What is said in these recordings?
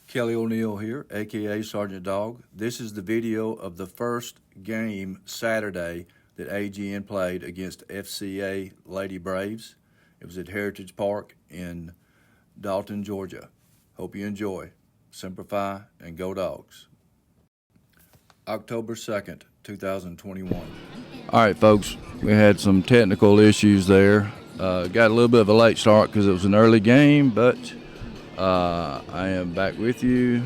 Kelly O'Neill here, aka Sergeant Dog. This is the video of the first game Saturday that AGN played against FCA Lady Braves. It was at Heritage Park in Dalton, Georgia. Hope you enjoy. Semper Fi and Go Dogs. October 2nd, 2021. All right, folks, we had some technical issues there. Got a little bit of a late start because it was an early game, but I am back with you.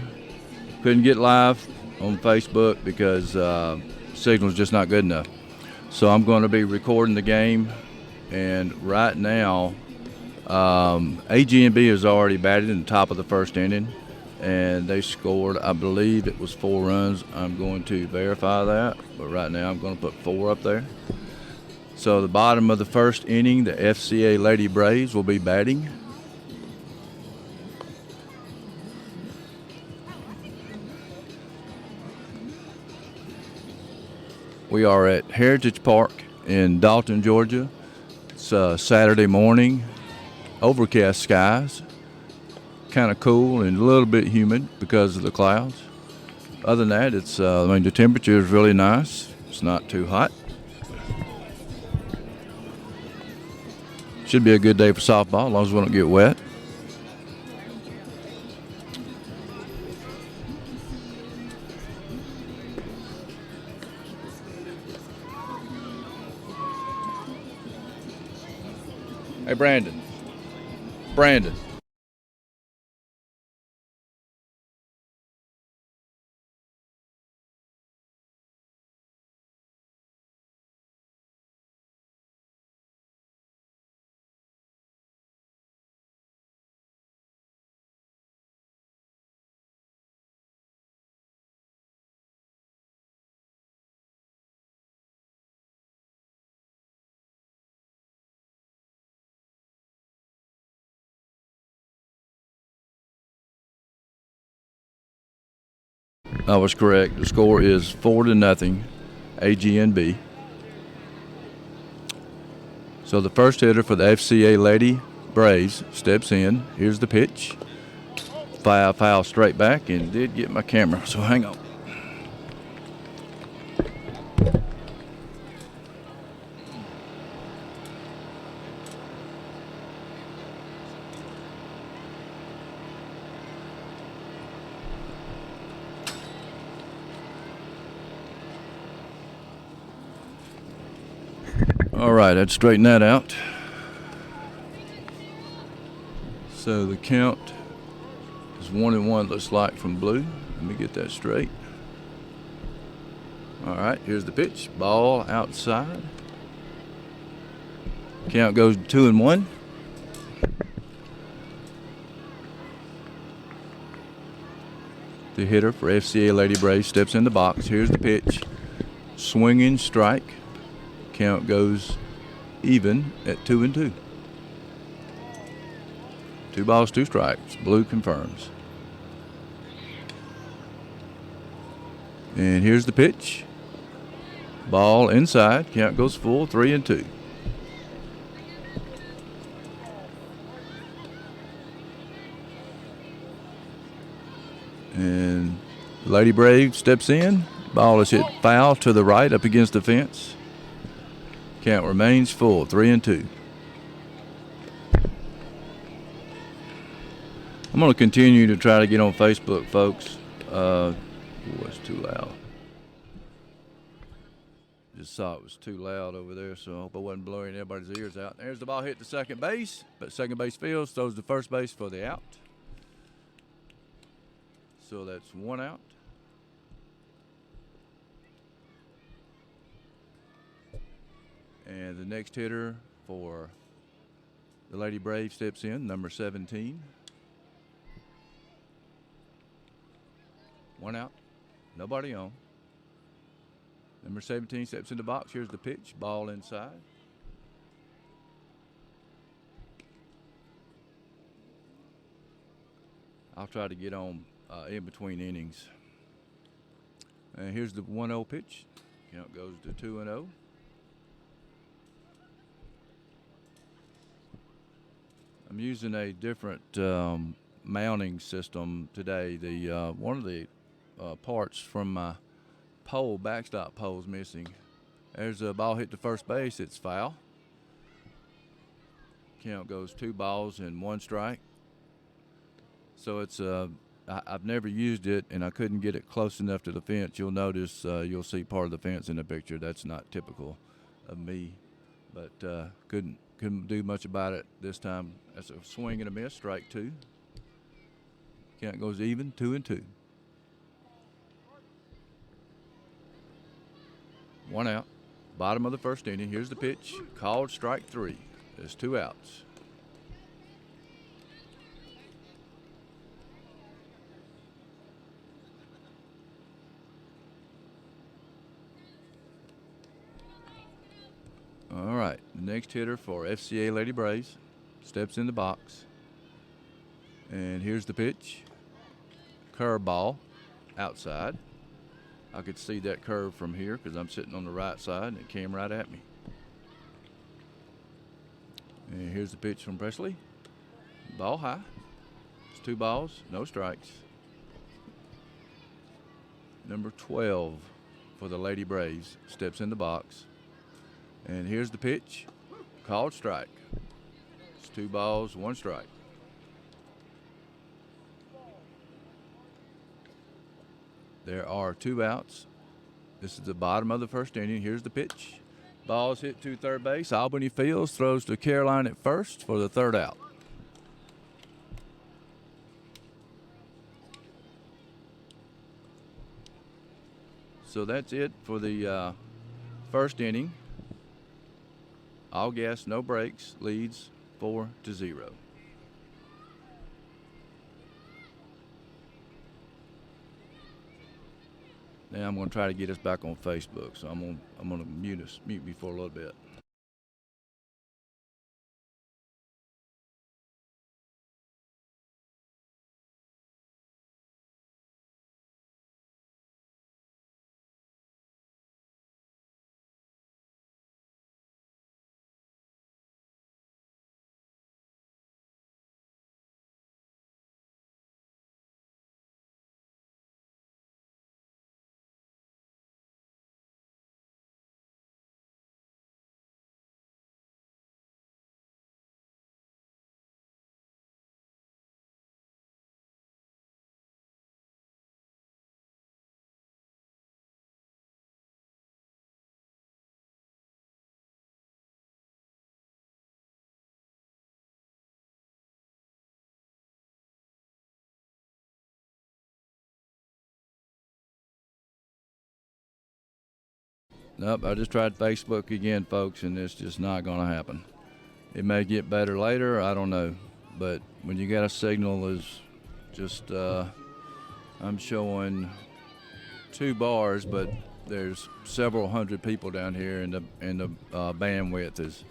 Couldn't get live on Facebook because signal's just not good enough. So I'm going to be recording the game, and right now AGNB has already batted in the top of the first inning, and they scored, I believe it was 4 runs. I'm going to verify that, but right now I'm going to put 4 up there. So the bottom of the first inning, the FCA Lady Braves will be batting. We are at Heritage Park in Dalton, Georgia. It's Saturday morning, overcast skies, kind of cool and a little bit humid because of the clouds. Other than that, the temperature is really nice. It's not too hot. Should be a good day for softball as long as we don't get wet. Hey, Brandon. I was correct. The score is 4-0, AGNB. So the first hitter for the FCA Lady Braves steps in. Here's the pitch. Foul straight back, and did get my camera, so hang on. All right, I'd straighten that out. So the count is 1-1, looks like, from blue. Let me get that straight. All right, here's the pitch. Ball outside. Count goes 2-1. The hitter for FCA Lady Braves steps in the box. Here's the pitch. Swinging strike. Count goes even at 2-2. 2 balls, 2 strikes. Blue confirms. And here's the pitch. Ball inside. Count goes full, 3-2. And Lady Brave steps in. Ball is hit foul to the right up against the fence. Count remains full, 3-2. I'm going to continue to try to get on Facebook, folks. It's too loud. Just saw it was too loud over there, so I hope I wasn't blowing everybody's ears out. There's the ball hit to second base, but second base fields, throws to first base for the out. So that's 1 out. And the next hitter for the Lady Brave steps in, number 17. 1 out, nobody on. Number 17 steps in the box. Here's the pitch, ball inside. I'll try to get on in between innings. And here's the 1-0 pitch. Count goes to 2-0. I'm using a different mounting system today. The one of the parts from my pole, backstop pole, is missing. There's a ball hit to first base. It's foul. Count goes 2 balls and 1 strike. So it's I've never used it, and I couldn't get it close enough to the fence. You'll notice you'll see part of the fence in the picture. That's not typical of me, but couldn't do much about it this time. That's a swing and a miss, strike 2. Count goes even, 2-2. 1 out. Bottom of the first inning. Here's the pitch. Called strike 3. There's 2 outs. All right, the next hitter for FCA Lady Braves steps in the box. And here's the pitch. Curveball, outside. I could see that curve from here because I'm sitting on the right side, and it came right at me. And here's the pitch from Presley. Ball high. It's 2 balls, no strikes. Number 12 for the Lady Braves steps in the box. And here's the pitch. Called strike. It's 2 balls, 1 strike. There are 2 outs. This is the bottom of the first inning. Here's the pitch. Ball's hit to third base. Albany Fields throws to Caroline at first for the 3rd out. So that's it for the first inning. All gas, no breaks, leads 4-0. Now I'm going to try to get us back on Facebook, so I'm going to mute me for a little bit. Nope, I just tried Facebook again, folks, and it's just not going to happen. It may get better later, I don't know. But when you got a signal is just, I'm showing 2 bars, but there's several hundred people down here, and the bandwidth is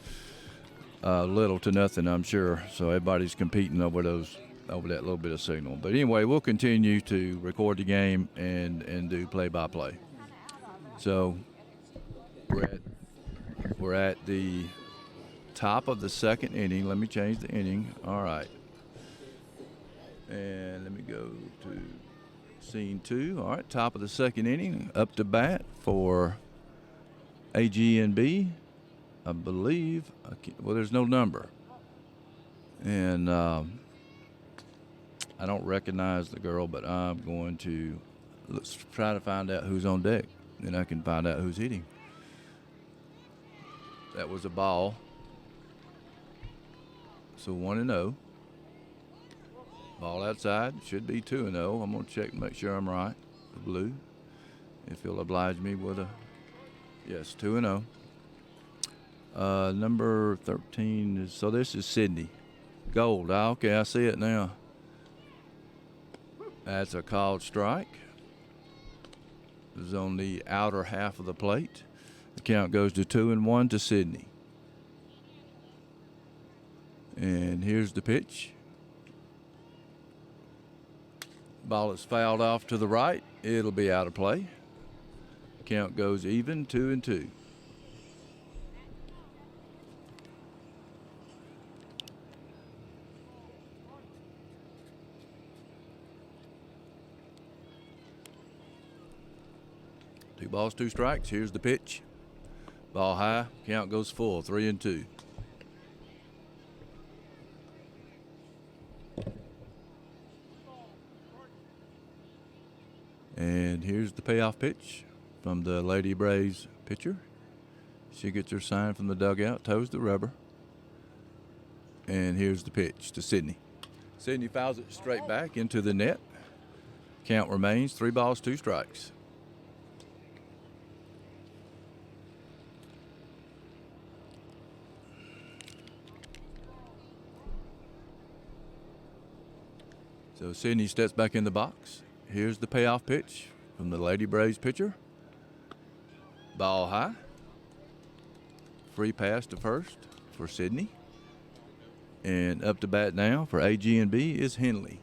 little to nothing, I'm sure. So everybody's competing over that little bit of signal. But anyway, we'll continue to record the game and do play-by-play. So we're at the top of the 2nd inning. Let me change the inning. All right. And let me go to scene 2. All right, top of the 2nd inning. Up to bat for AGNB, I believe. Well, there's no number. And I don't recognize the girl, but I'm going to let's try to find out who's on deck. Then I can find out who's hitting. That was a ball. So 1-0. Ball outside. Should be 2-0. I'm going to check and make sure I'm right. The blue. If you'll oblige me with a. Yes, 2-0. Number 13 is. So this is Sydney. Gold. Okay, I see it now. That's a called strike. It was on the outer half of the plate. The count goes to 2-1 to Sydney. And here's the pitch. Ball is fouled off to the right. It'll be out of play. Count goes even, 2-2. 2 balls, 2 strikes. Here's the pitch. Ball high. Count goes full. 3-2. And here's the payoff pitch from the Lady Braves pitcher. She gets her sign from the dugout, toes the rubber. And here's the pitch to Sydney. Sydney fouls it straight back into the net. Count remains 3 balls, 2 strikes. So Sydney steps back in the box. Here's the payoff pitch from the Lady Braves pitcher. Ball high. Free pass to first for Sydney. And up to bat now for AGNB is Henley.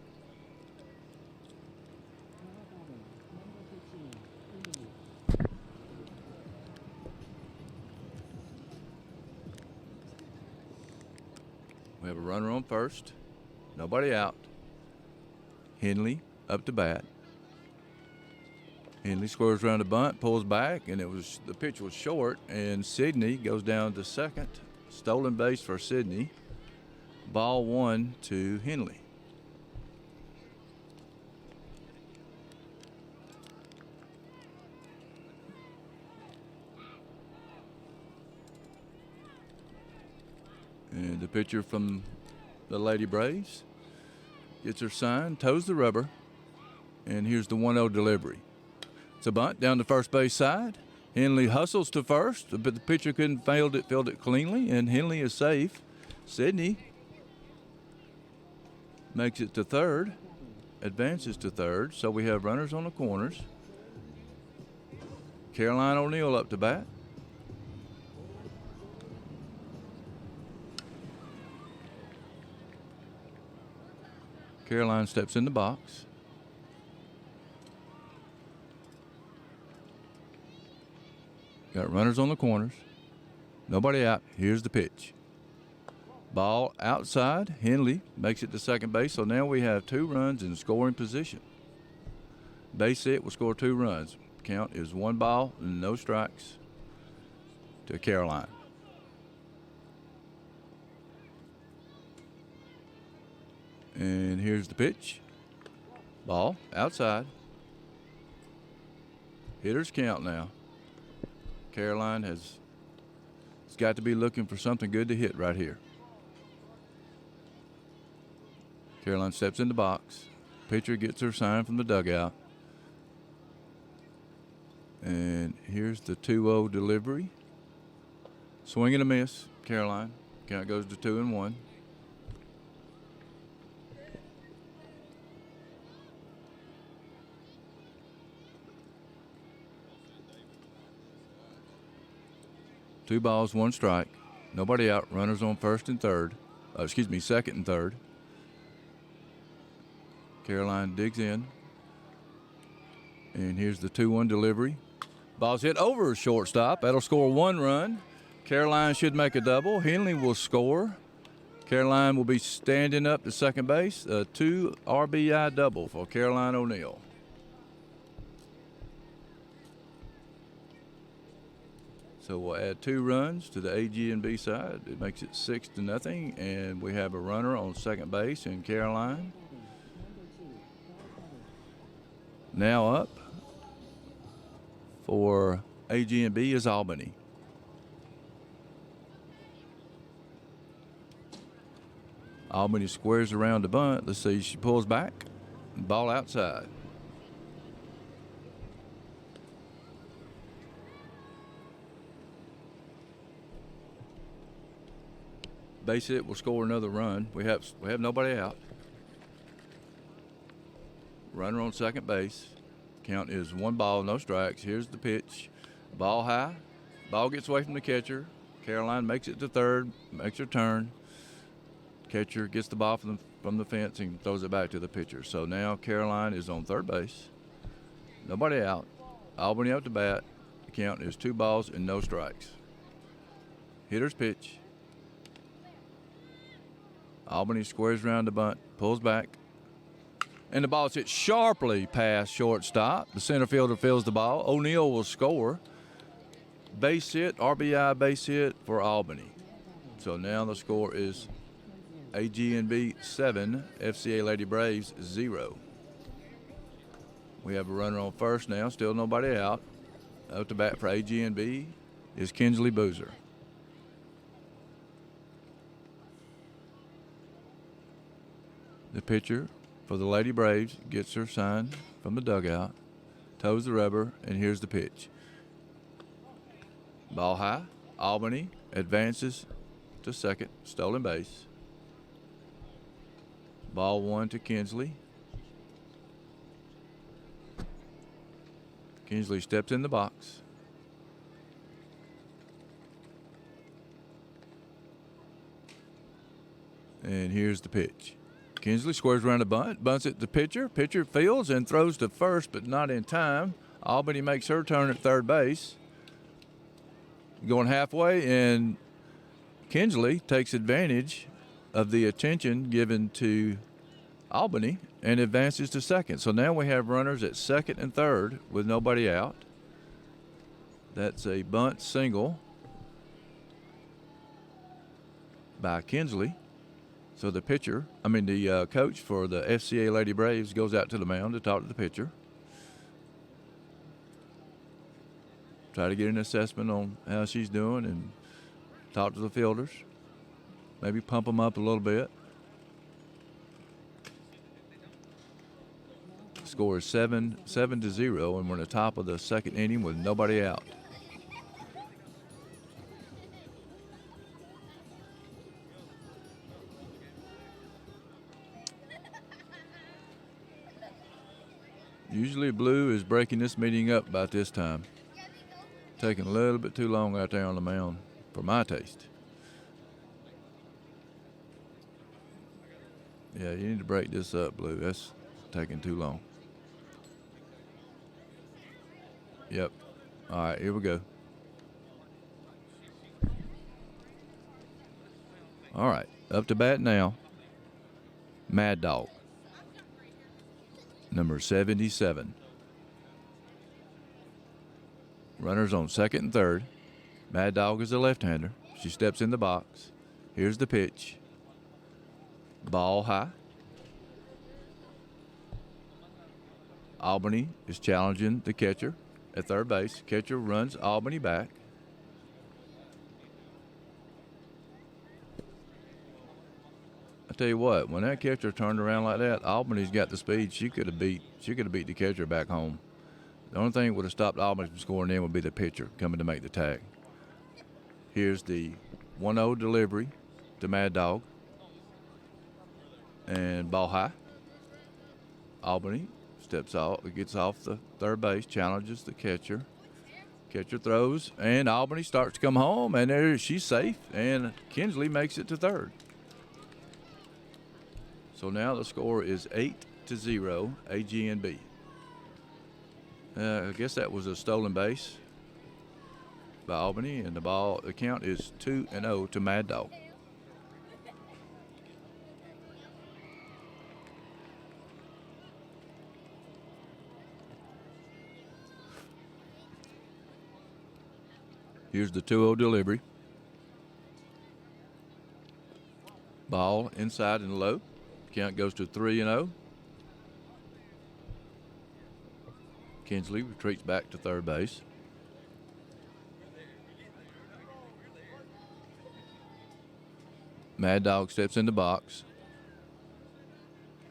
We have a runner on first. Nobody out. Henley up to bat. Henley squares around the bunt, pulls back, and the pitch was short, and Sydney goes down to second. Stolen base for Sydney. Ball 1 to Henley. And the pitcher from the Lady Braves gets her sign, toes the rubber, and here's the 1-0 delivery. It's a bunt down the first base side. Henley hustles to first, but the pitcher couldn't field it cleanly, and Henley is safe. Sydney makes it to third, advances to third, so we have runners on the corners. Caroline O'Neill up to bat. Caroline steps in the box. Got runners on the corners. Nobody out. Here's the pitch. Ball outside. Henley makes it to second base. So now we have 2 runs in scoring position. Base hit will score 2 runs. Count is 1 ball and no strikes to Caroline. And here's the pitch. Ball outside. Hitters count now. Caroline has got to be looking for something good to hit right here. Caroline steps in the box. Pitcher gets her sign from the dugout. And here's the 2-0 delivery. Swing and a miss, Caroline. Count goes to 2-1. Two balls, 1 strike. Nobody out. Runners on first and third. Second and third. Caroline digs in. And here's the 2-1 delivery. Ball's hit over a shortstop. That'll score 1 run. Caroline should make a double. Henley will score. Caroline will be standing up to second base. A 2 RBI double for Caroline O'Neill. So we'll add 2 runs to the AGNB side. It makes it 6-0, and we have a runner on second base in Caroline. Now up for AGNB is Albany. Albany squares around the bunt. Let's see, she pulls back. Ball outside. Base hit will score another run. We have nobody out. Runner on second base. Count is 1 ball, no strikes. Here's the pitch. Ball high. Ball gets away from the catcher. Caroline makes it to third, makes her turn. Catcher gets the ball from the fence and throws it back to the pitcher. So now Caroline is on third base. Nobody out. Albany up to bat. The count is 2 balls and no strikes. Hitter's pitch. Albany squares around the bunt, pulls back, And the ball's hit sharply past shortstop. The center fielder fields the ball. O'Neal will score. Base hit, RBI base hit for Albany. So now the score is AGNB 7, FCA Lady Braves 0. We have a runner on first now, still nobody out. Up to bat for AGNB is Kinsley Boozer. The pitcher for the Lady Braves gets her sign from the dugout, toes the rubber, and here's the pitch. Ball high. Albany advances to second, stolen base. Ball one to Kinsley. Kinsley steps in the box. And here's the pitch. Kinsley squares around a bunt, bunts it to the pitcher. Pitcher fields and throws to first, but not in time. Albany makes her turn at third base. Going halfway, and Kinsley takes advantage of the attention given to Albany and advances to second. So now we have runners at second and third with nobody out. That's a bunt single by Kinsley. So the coach for the FCA Lady Braves goes out to the mound to talk to the pitcher. Try to get an assessment on how she's doing and talk to the fielders. Maybe pump them up a little bit. The score is 7-0, and we're in the top of the second inning with nobody out. Usually Blue is breaking this meeting up about this time. Taking a little bit too long out there on the mound for my taste. Yeah, you need to break this up, Blue. That's taking too long. Yep. All right, here we go. All right, up to bat now. Mad Dog, number 77. Runners on second and third. Mad Dog is a left-hander. She steps in the box. Here's the pitch. Ball high. Albany is challenging the catcher at third base. Catcher runs Albany back. I tell you what, when that catcher turned around like that, Albany's got the speed. She could have beat the catcher back home. The only thing that would have stopped Albany from scoring in would be the pitcher coming to make the tag. Here's the 1-0 delivery to Mad Dog. And ball high. Albany steps off, gets off the third base, challenges the catcher. Catcher throws, and Albany starts to come home, and there she's safe, and Kinsley makes it to third. So now the score is 8-0, AGNB. I guess that was a stolen base by Albany, and the count is 2-0 to Mad Dog. Here's the 2-0 delivery. Ball inside and low. Count goes to 3-0. Kinsley retreats back to third base. Mad Dog steps in the box.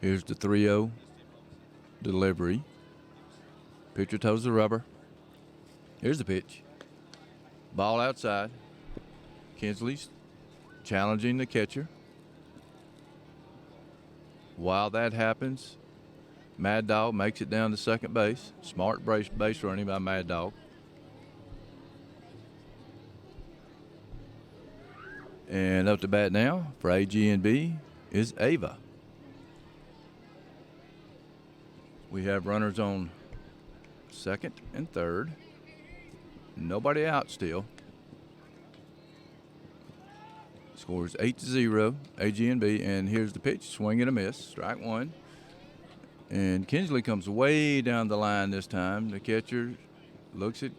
Here's the 3-0 delivery. Pitcher toes the rubber. Here's the pitch. Ball outside. Kinsley's challenging the catcher. While that happens, Mad Dog makes it down to second base. Smart base running by Mad Dog. And up to bat now for AGNB is Ava. We have runners on second and third. Nobody out still. Score is 8-0, AGNB, and here's the pitch. Swing and a miss. Strike one. And Kinsley comes way down the line this time. The catcher looks at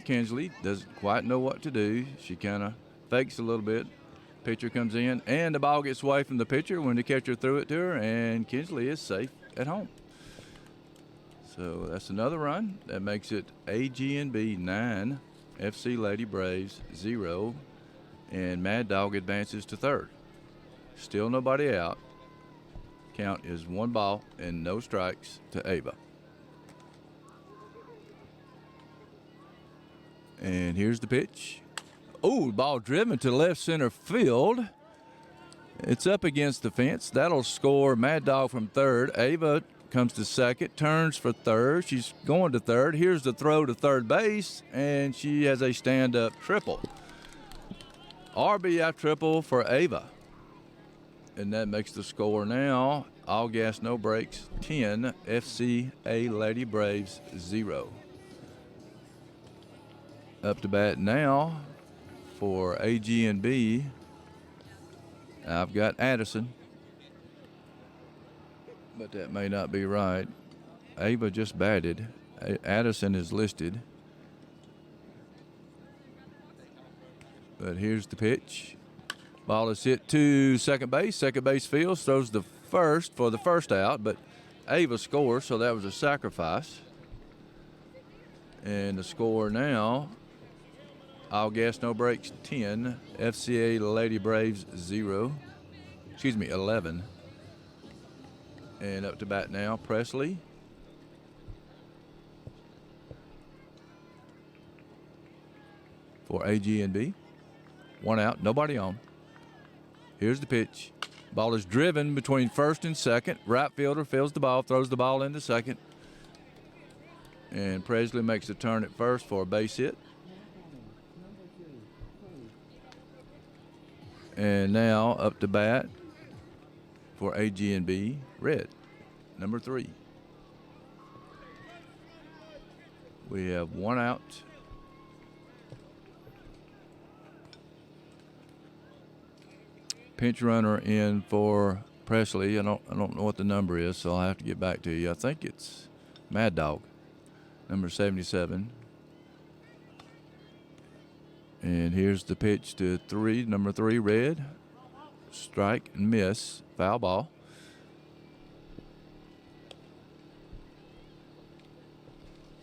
Kinsley, doesn't quite know what to do. She kind of fakes a little bit. Pitcher comes in, and the ball gets away from the pitcher when the catcher threw it to her, and Kinsley is safe at home. So that's another run. That makes it AGNB 9, FC Lady Braves 0, and Mad Dog advances to third. Still nobody out. Count is 1 ball and no strikes to Ava. And here's the pitch. Oh, ball driven to left center field. It's up against the fence. That'll score Mad Dog from third. Ava comes to second, turns for third. She's going to third. Here's the throw to third base, and she has a stand-up triple. RBI triple for Ava. And that makes the score now, all gas, no brakes, 10, FCA Lady Braves 0. Up to bat now for AGNB, I've got Addison, but that may not be right. Ava just batted. Addison is listed. But here's the pitch. Ball is hit to second base. Second base fields, throws the first for the first out, but Ava scores, so that was a sacrifice. And the score now, all gas, no brakes, 10. FCA Lady Braves 11. And up to bat now, Presley. For AGNB. 1 out, nobody on. Here's the pitch. Ball is driven between first and second. Right fielder fields the ball, throws the ball into second. And Presley makes the turn at first for a base hit. And now up to bat for AGNB, Red, number 3. We have 1 out. Pinch runner in for Presley. I don't know what the number is, so I'll have to get back to you. I think it's Mad Dog, number 77. And here's the pitch to number 3, Red. Strike and miss, foul ball.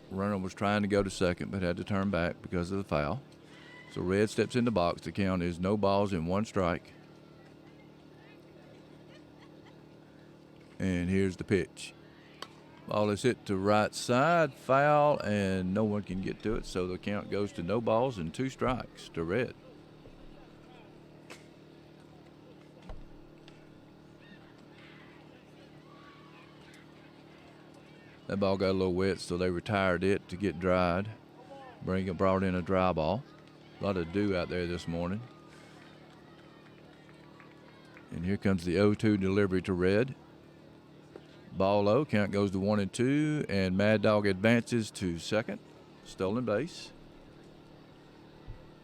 Runner was trying to go to second, but had to turn back because of the foul. So Red steps in the box. The count is no balls and 1 strike. And here's the pitch. Ball is hit to right side, foul, and no one can get to it, so the count goes to no balls and 2 strikes to Red. That ball got a little wet, so they retired it to get dried. Brought in a dry ball. A lot of dew out there this morning. And here comes the 0-2 delivery to Red. Ball low, count goes to 1 and 2, and Mad Dog advances to second. Stolen base.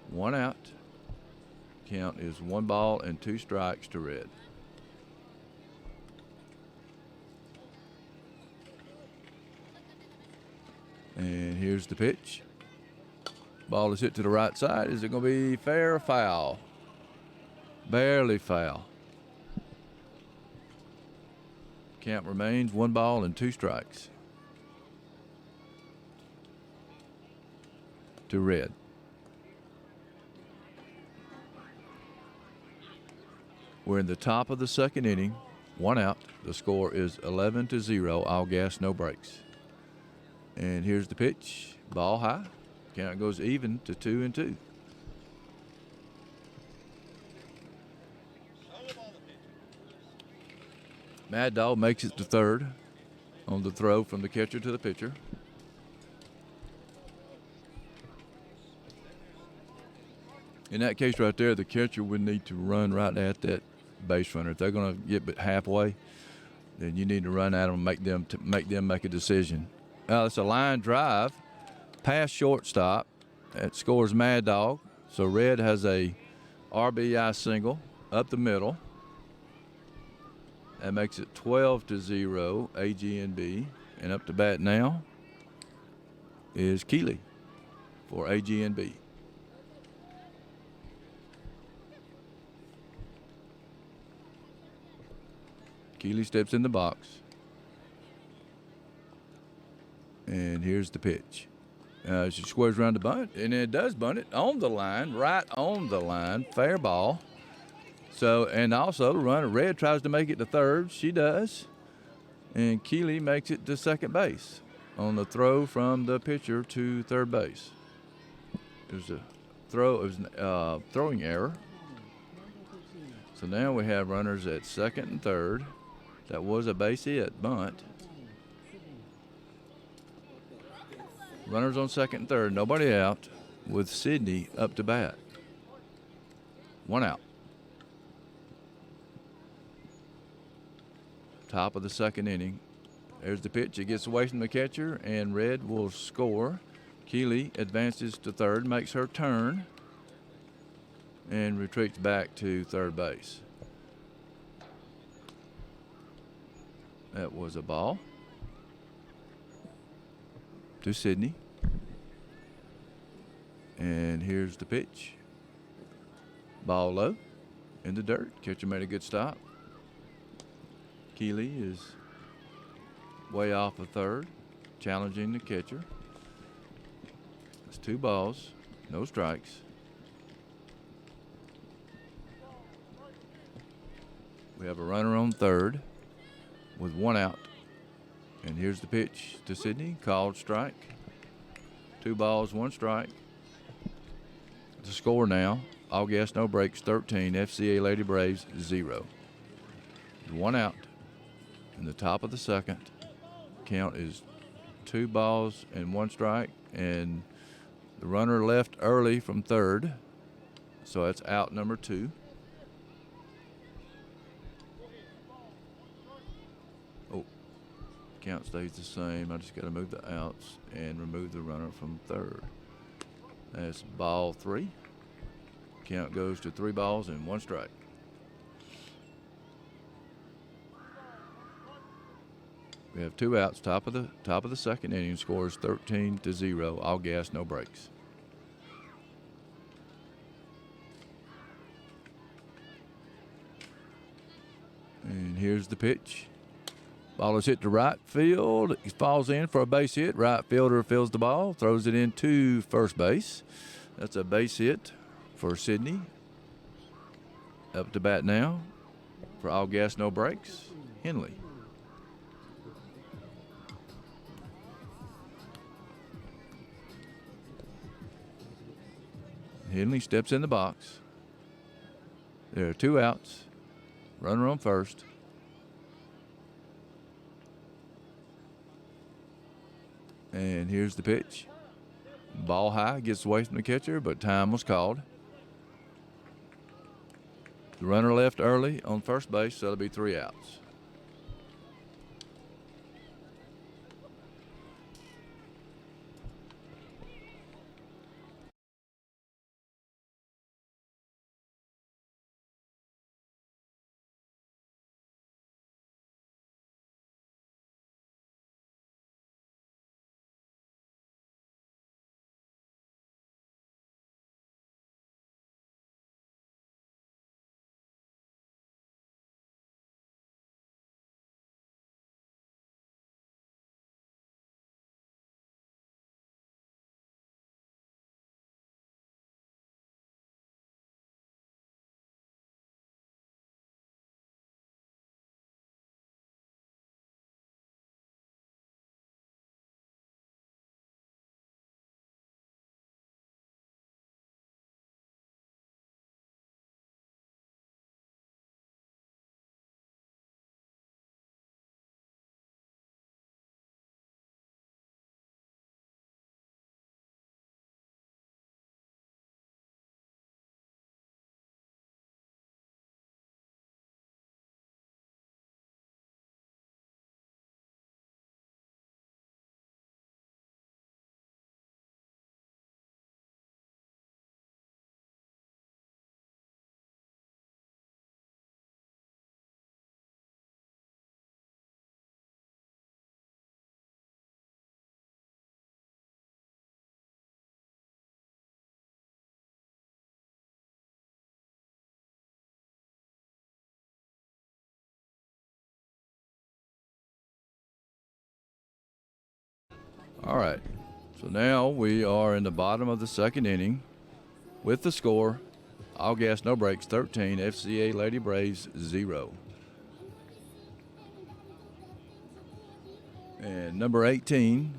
1 out. Count is 1 ball and 2 strikes to Red. And here's the pitch. Ball is hit to the right side. Is it going to be fair or foul? Barely foul. Count remains 1 ball and 2 strikes to Red. We're in the top of the second inning. 1 out. The score is 11-0. All gas, no brakes. And here's the pitch. Ball high. Count goes even to 2 and 2. Mad Dog makes it to third on the throw from the catcher to the pitcher. In that case right there, the catcher would need to run right at that base runner. If they're going to get halfway, then you need to run at them and make them make a decision. It's a line drive past shortstop. That scores Mad Dog. So Red has a RBI single up the middle. That makes it 12-0 AGNB. And up to bat now is Keeley for AGNB. Keeley steps in the box. And here's the pitch. She squares around the bunt, and it does bunt it on the line, right on the line. Fair ball. So, and also runner Red tries to make it to third. She does. And Keeley makes it to second base on the throw from the pitcher to third base. It was a throw. It was a throwing error. So now we have runners at second and third. That was a base hit bunt. Runners on second and third. Nobody out with Sydney up to bat. One out. Top of the second inning. There's the pitch. It gets away from the catcher, and Red will score. Keeley advances to third, makes her turn, and retreats back to third base. That was a ball to Sydney. And here's the pitch. Ball low in the dirt. Catcher made a good stop. Keeley is way off of third, challenging the catcher. It's 2 balls, no strikes. We have a runner on third with 1 out. And here's the pitch to Sydney, called strike. 2 balls, 1 strike. The score now, all gas, no breaks, 13. FCA Lady Braves, 0. 1 out in the top of the second. Count is 2 balls and 1 strike. And the runner left early from third. So that's out number 2. Count stays the same. I just got to move the outs and remove the runner from third. That's ball 3. Count goes to 3 balls and 1 strike. We have 2 outs. Top of the second inning. Scores 13-0. All gas, no breaks. And here's the pitch. Ball is hit to right field. He falls in for a base hit. Right fielder fields the ball, throws it into first base. That's a base hit for Sydney. Up to bat now for all gas, no breaks, Henley. Henley steps in the box. There are 2 outs. Runner on first. And here's the pitch. Ball high, gets away from the catcher, but time was called. The runner left early on first base, so that'll be 3 outs. All right. So now we are in the bottom of the second inning with the score: all gas, no brakes, 13, FCA Lady Braves 0. And number 18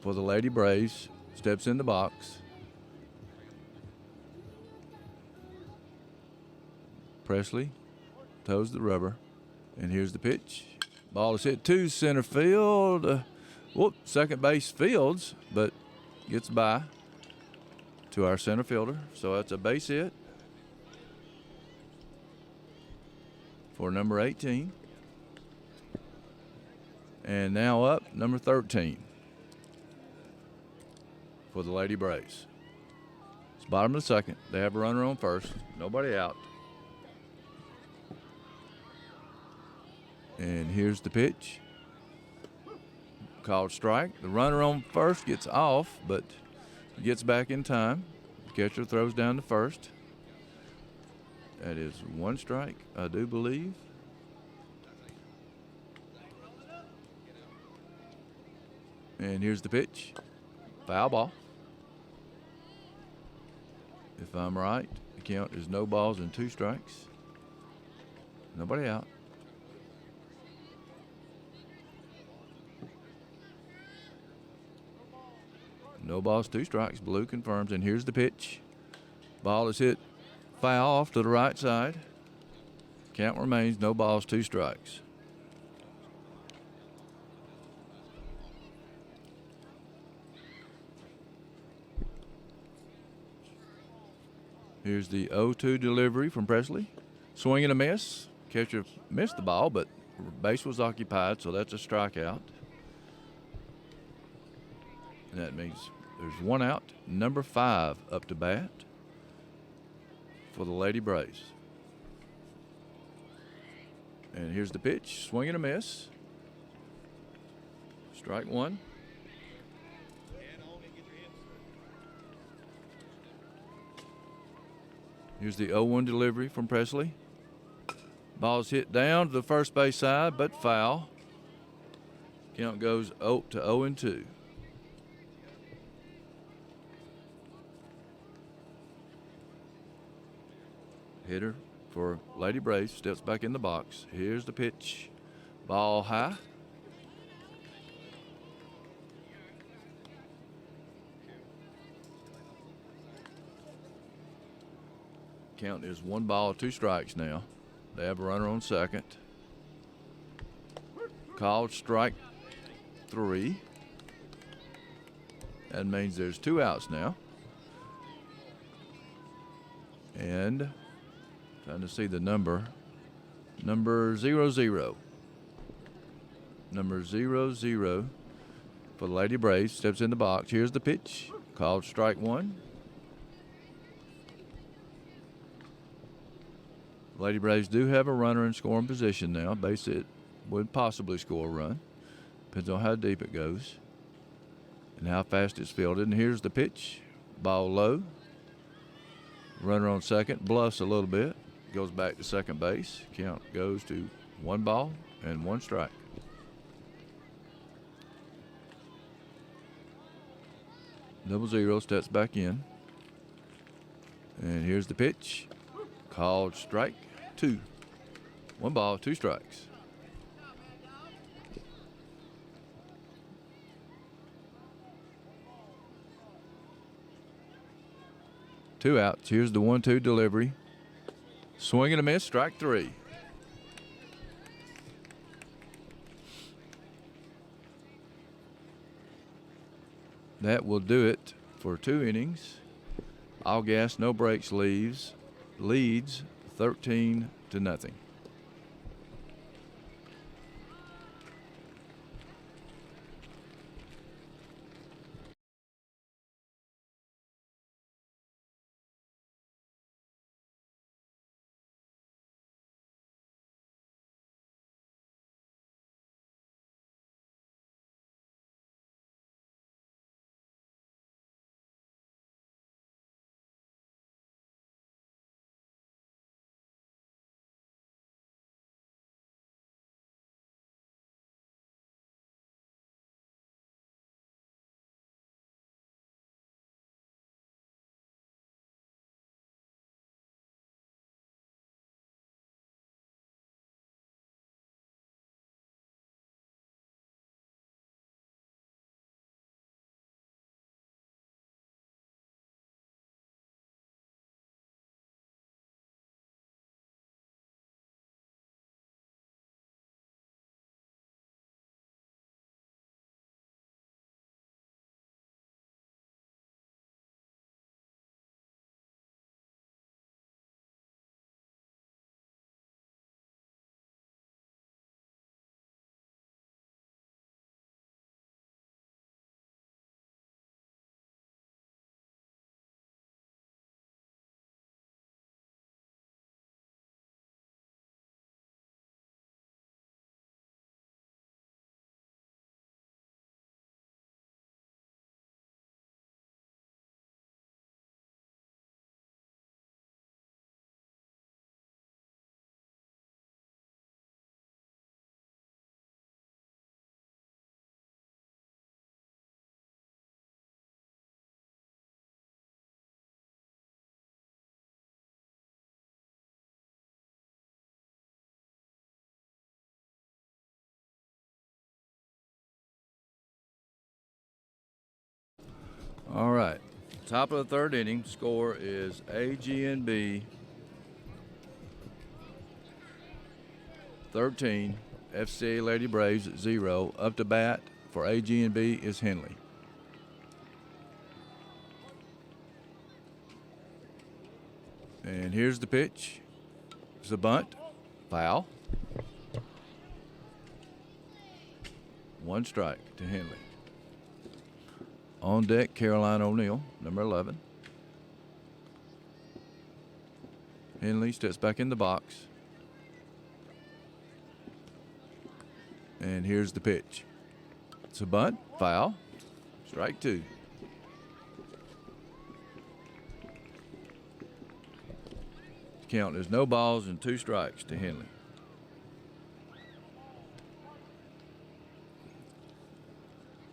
for the Lady Braves steps in the box. Presley toes the rubber, and here's the pitch. Ball is hit to center field. Second base fields, but gets by to our center fielder. So that's a base hit for number 18. And now up, number 13 for the Lady Braves. It's bottom of the second. They have a runner on first. Nobody out. And here's the pitch. Called strike. The runner on first gets off, but gets back in time. The catcher throws down to first. That is one strike, I do believe. And here's the pitch. Foul ball. If I'm right, the count is no balls and 2 strikes. Nobody out. No balls, 2 strikes. Blue confirms, and here's the pitch. Ball is hit foul off to the right side. Count remains no balls, 2 strikes. Here's the 0-2 delivery from Presley. Swing and a miss. Catcher missed the ball, but base was occupied, so that's a strikeout. And that means there's 1 out. Number 5 up to bat for the Lady Braves. And here's the pitch. Swing and a miss. Strike 1. Here's the 0-1 delivery from Presley. Ball's hit down to the first base side, but foul. Count goes 0-2. Hitter for Lady Braves steps back in the box. Here's the pitch. Ball high. Count is 1 ball, 2 strikes now. They have a runner on second. Called strike 3. That means there's 2 outs now. And trying to see the number. Number 00. Number 00 for the Lady Braves steps in the box. Here's the pitch. Called strike 1. Lady Braves do have a runner in scoring position now. Base hit would possibly score a run. Depends on how deep it goes and how fast it's fielded. And here's the pitch. Ball low. Runner on second. Bluffs a little bit. Goes back to second base. Count goes to 1 ball and 1 strike. Double 0 steps back in. And here's the pitch. Called strike 2. 1 ball, 2 strikes. Two outs. Here's the 1-2 delivery. Swing and a miss, strike 3. That will do it for 2 innings. All gas, no brakes leads 13-0. All right, top of the third inning, score is AGNB 13, FCA Lady Braves 0. Up to bat for AGNB is Henley. And here's the pitch. It's a bunt, foul. 1 strike to Henley. On deck, Caroline O'Neill, number 11. Henley steps back in the box. And here's the pitch. It's a bunt, foul, strike 2. Count is no balls and 2 strikes to Henley.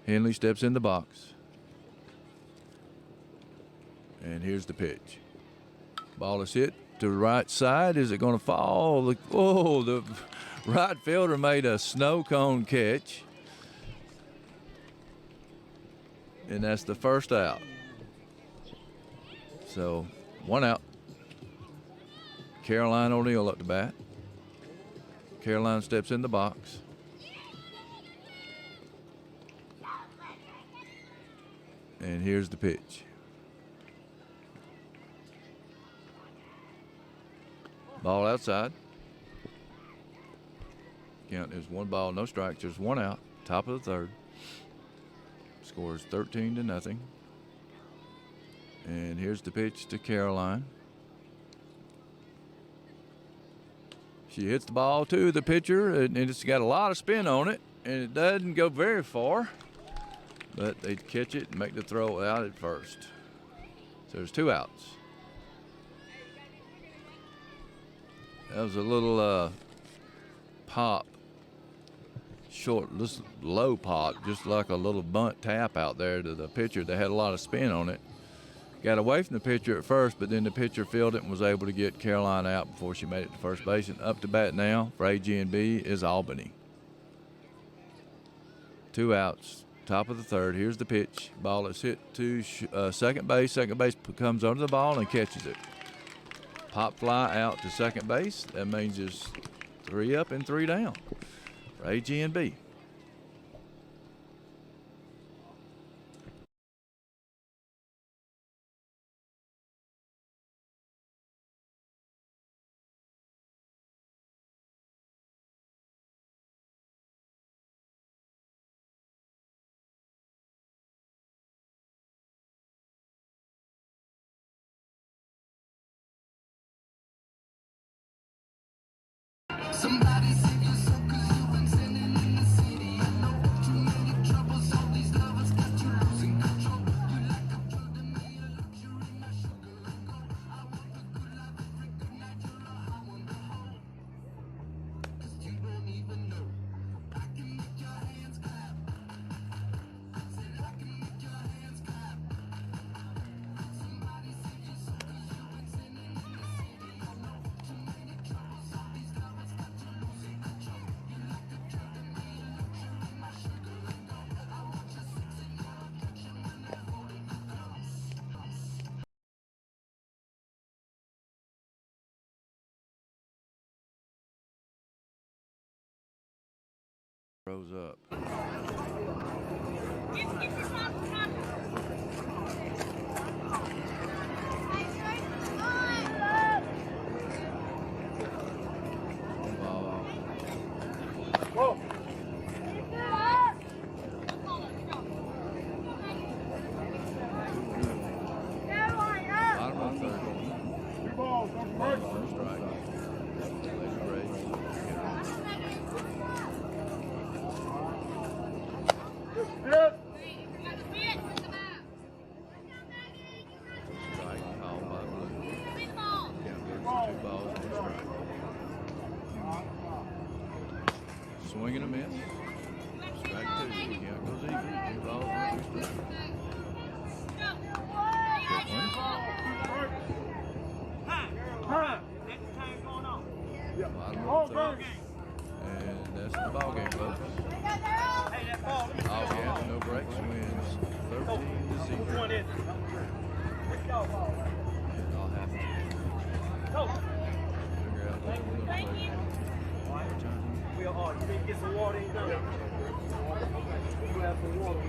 Henley steps in the box. And here's the pitch. Ball is hit to the right side. Is it going to fall? Oh, the right fielder made a snow cone catch. And that's the first out. So 1 out. Caroline O'Neill up to bat. Caroline steps in the box. And here's the pitch. Ball outside. Count is 1 ball, no strikes. There's 1 out. Top of the third. Score is 13-0. And here's the pitch to Caroline. She hits the ball to the pitcher, and it's got a lot of spin on it, and it doesn't go very far. But they catch it and make the throw out at first. So there's 2 outs. That was a little pop, short, low pop, just like a little bunt tap out there to the pitcher that had a lot of spin on it. Got away from the pitcher at first, but then the pitcher fielded it and was able to get Caroline out before she made it to first base. And up to bat now for AGNB is Albany. 2 outs, top of the third. Here's the pitch. Ball is hit to second base. Second base comes under the ball and catches it. Pop fly out to second base. That means it's 3 up and 3 down for AGNB. Somebody save your soul 'cause you ain't sinning in the city. I know what you mean, your troubles, all these lovers got you losing control. You like a drug to me, a luxury, my sugar and gold. I want the good life every good night, you're a high one to hold. 'Cause you don't even know. I can make your hands clap. Said I can make your hands clap. Somebody save your soul 'cause you ain't sinning in the city. I know what you mean, your troubles, all these lovers got you losing control. You like a drug to me, a luxury, my sugar and gold. I want your sex and your attraction when I'm holding you close. Throws up. Bottom of the third. One strike. Lady Braves. Strike called by Blue. Count goes to 2 balls, 1 strike. Swing and a miss. Strike 2. Count goes even. 2 balls, 1 strike. Bottom of the third. And that's the ball game, folks. All gas, no breaks wins 13-0. One is. Let's go. It all happened. Figure out which one to play. We are. You need to get some water in there. You have some water.